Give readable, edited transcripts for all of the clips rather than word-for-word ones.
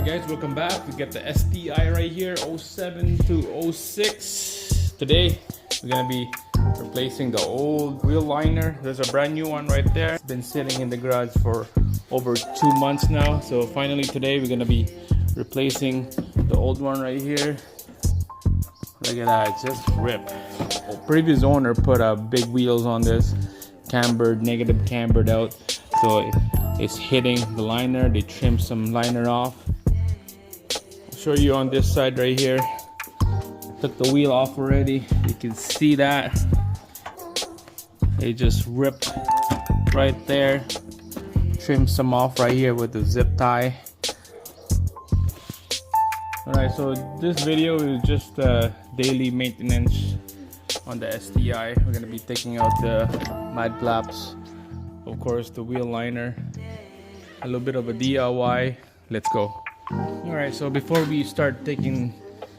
Guys, welcome back. We got the STI right here, 07 to 06. Today we're gonna be replacing the old wheel liner. There's a brand new one right there. It's been sitting in the garage for over 2 months now, so finally today we're gonna be replacing the old one right here. Look at that, it's just ripped. The previous owner put big wheels on this, cambered, negative cambered out, so it's hitting the liner. They trimmed some liner off. Show you on this side right here. Took the wheel off already. You can see that they just ripped right there. Trimmed some off right here with the zip tie. Alright, so this video is just daily maintenance on the STI. We're gonna be taking out the mud flaps, of course the wheel liner, a little bit of a DIY. Let's go. Alright, so before we start taking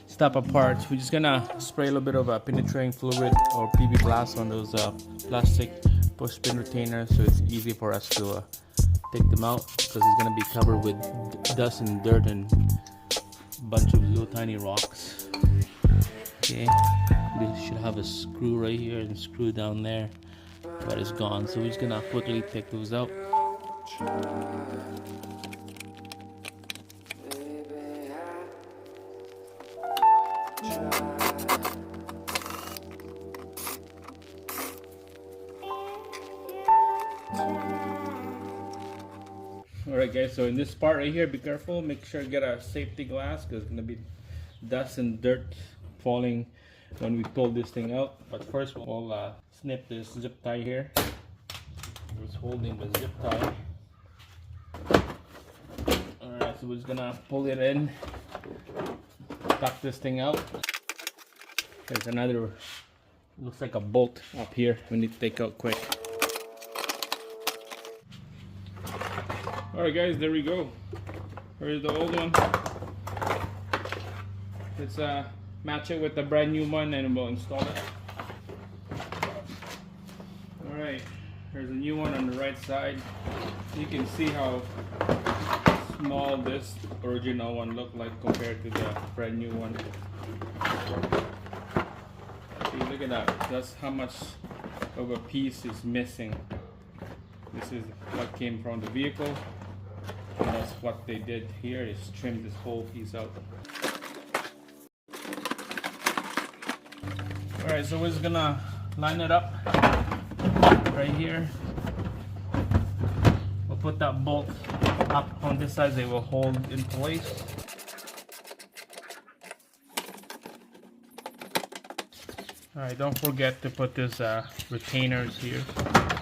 stuff apart, we're just gonna spray a little bit of a penetrating fluid or PB blast on those plastic push pin retainers, so it's easy for us to take them out, because it's gonna be covered with dust and dirt and a bunch of little tiny rocks. Okay, we should have a screw right here and screw down there, but it's gone, so we're just gonna quickly take those out. Alright guys, so in this part right here, be careful, make sure you get a safety glass, because it's going to be dust and dirt falling when we pull this thing out. But first we'll snip this zip tie here. It's holding the zip tie. Alright, so we're just gonna pull it in, tuck this thing out. There's another, looks like a bolt up here we need to take out quick. Alright guys, there we go. Here's the old one. Let's match it with the brand new one and we'll install it. Alright, here's a new one on the right side. You can see how small this original one looked like compared to the brand new one. See, look at that. That's how much of a piece is missing. This is what came from the vehicle. And that's what they did here, is trim this whole piece out. Alright, so we're just gonna line it up right here. We'll put that bolt up on this side, they will hold in place. Alright, don't forget to put this retainers here.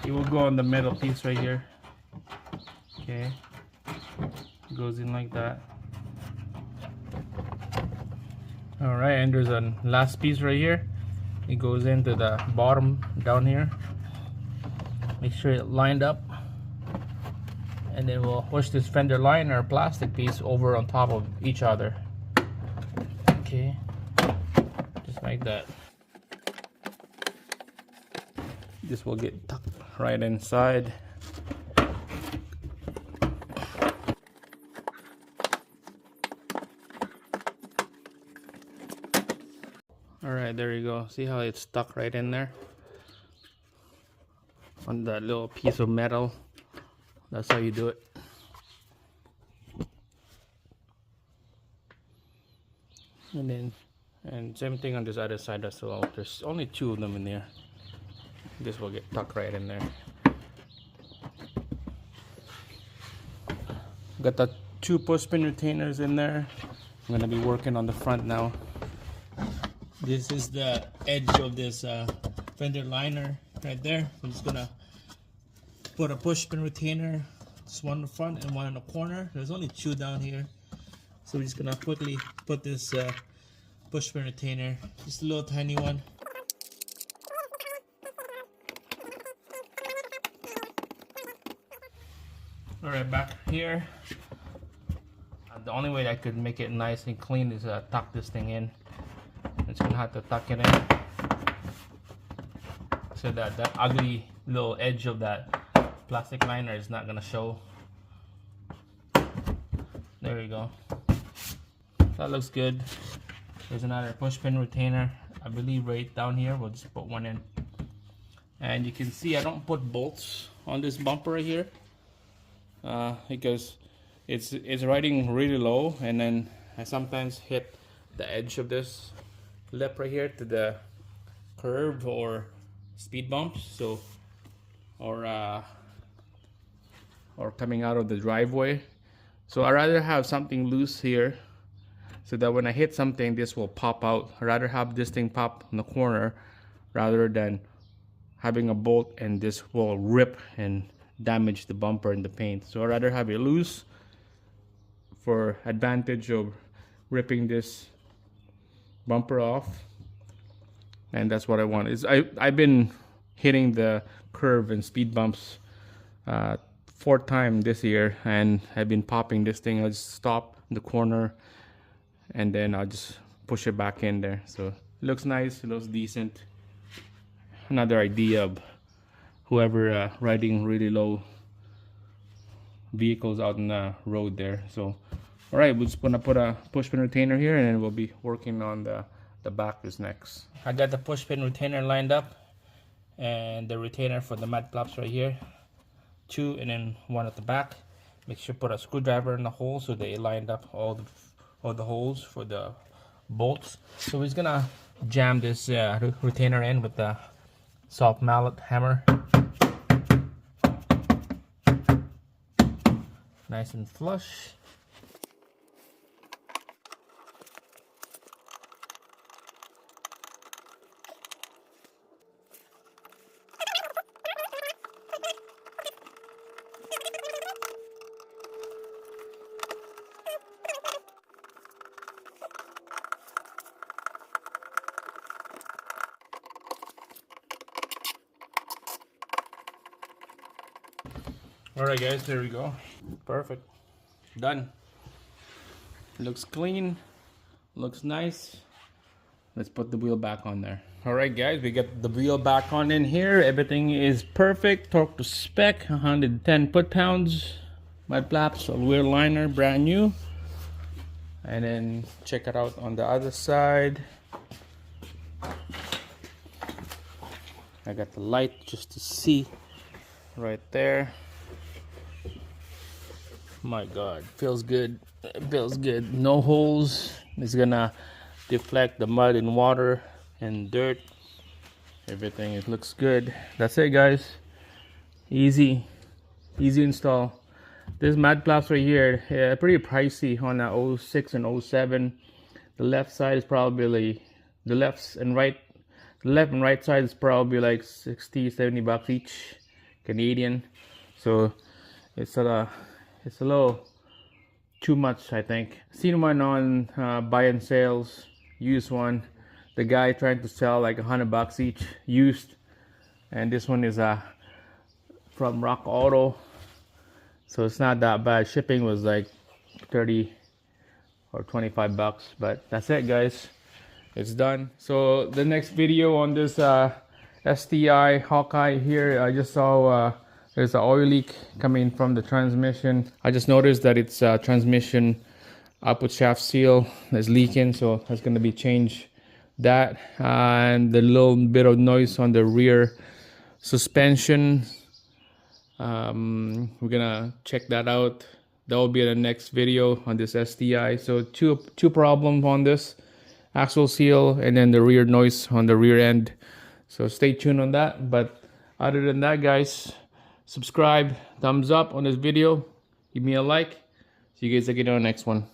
It will go on the middle piece right here. Okay. Goes in like that. Alright, and there's a last piece right here. It goes into the bottom down here. Make sure it lined up, and then we'll push this fender liner plastic piece over on top of each other. Okay, just like that. This will get tucked right inside. Alright, there you go. See how it's stuck right in there? On that little piece of metal. That's how you do it. And same thing on this other side as well. There's only 2 of them in there. This will get tucked right in there. Got the 2 push pin retainers in there. I'm gonna be working on the front now. This is the edge of this fender liner right there. I'm just gonna put a push pin retainer, just one in the front and one in the corner. There's only 2 down here, so we're just gonna quickly put this push pin retainer, just a little tiny one. Alright, back here. The only way I could make it nice and clean is tuck this thing in. It's gonna have to tuck it in so that that ugly little edge of that plastic liner is not gonna show. There we go. That looks good. There's another push pin retainer, I believe right down here. We'll just put one in. And you can see I don't put bolts on this bumper right here because it's riding really low, and then I sometimes hit the edge of this lip right here to the curb or speed bumps, so or coming out of the driveway. So I rather have something loose here so that when I hit something, this will pop out. I rather have this thing pop in the corner rather than having a bolt and this will rip and damage the bumper and the paint. So I rather have it loose for advantage of ripping this bumper off, and that's what I want. I've been hitting the curve and speed bumps 4th time this year, and I've been popping this thing. I'll just stop in the corner and then I'll just push it back in there. So it looks nice, it looks decent. Another idea of whoever riding really low vehicles out on the road there. So alright, we're just gonna put a push pin retainer here, and then we'll be working on the back is next. I got the push pin retainer lined up and the retainer for the mud flaps right here, 2 and then 1 at the back. Make sure put a screwdriver in the hole so they lined up all the holes for the bolts. So we're just gonna jam this retainer in with the soft mallet hammer, nice and flush. Alright guys, there we go. Perfect. Done. Looks clean. Looks nice. Let's put the wheel back on there. Alright guys, we got the wheel back on in here. Everything is perfect. Torque to spec. 110 foot-pounds. Mud flaps, a rear liner, brand new. And then check it out on the other side. I got the light just to see right there. My god, feels good. It feels good. No holes. It's gonna deflect the mud and water and dirt. Everything, it looks good. That's it guys. Easy install. This mud flaps right here, pretty pricey on a 06 and 07. The left side is probably the left and right side is probably like 60-70 bucks each Canadian. So it's a little too much, I think. Seen one on buy and sales, used one. The guy trying to sell like 100 bucks each used, and this one is from Rock Auto, so it's not that bad. Shipping was like 30 or 25 bucks, but that's it guys. It's done. So the next video on this STI Hawkeye here, I just saw there's an oil leak coming from the transmission. I just noticed that it's transmission output shaft seal is leaking, so that's going to be changed. That and the little bit of noise on the rear suspension, we're gonna check that out. That will be the next video on this STI. So two problems on this: axle seal and then the rear noise on the rear end. So stay tuned on that. But other than that guys, subscribe, thumbs up on this video, give me a like. See you guys again on the next one.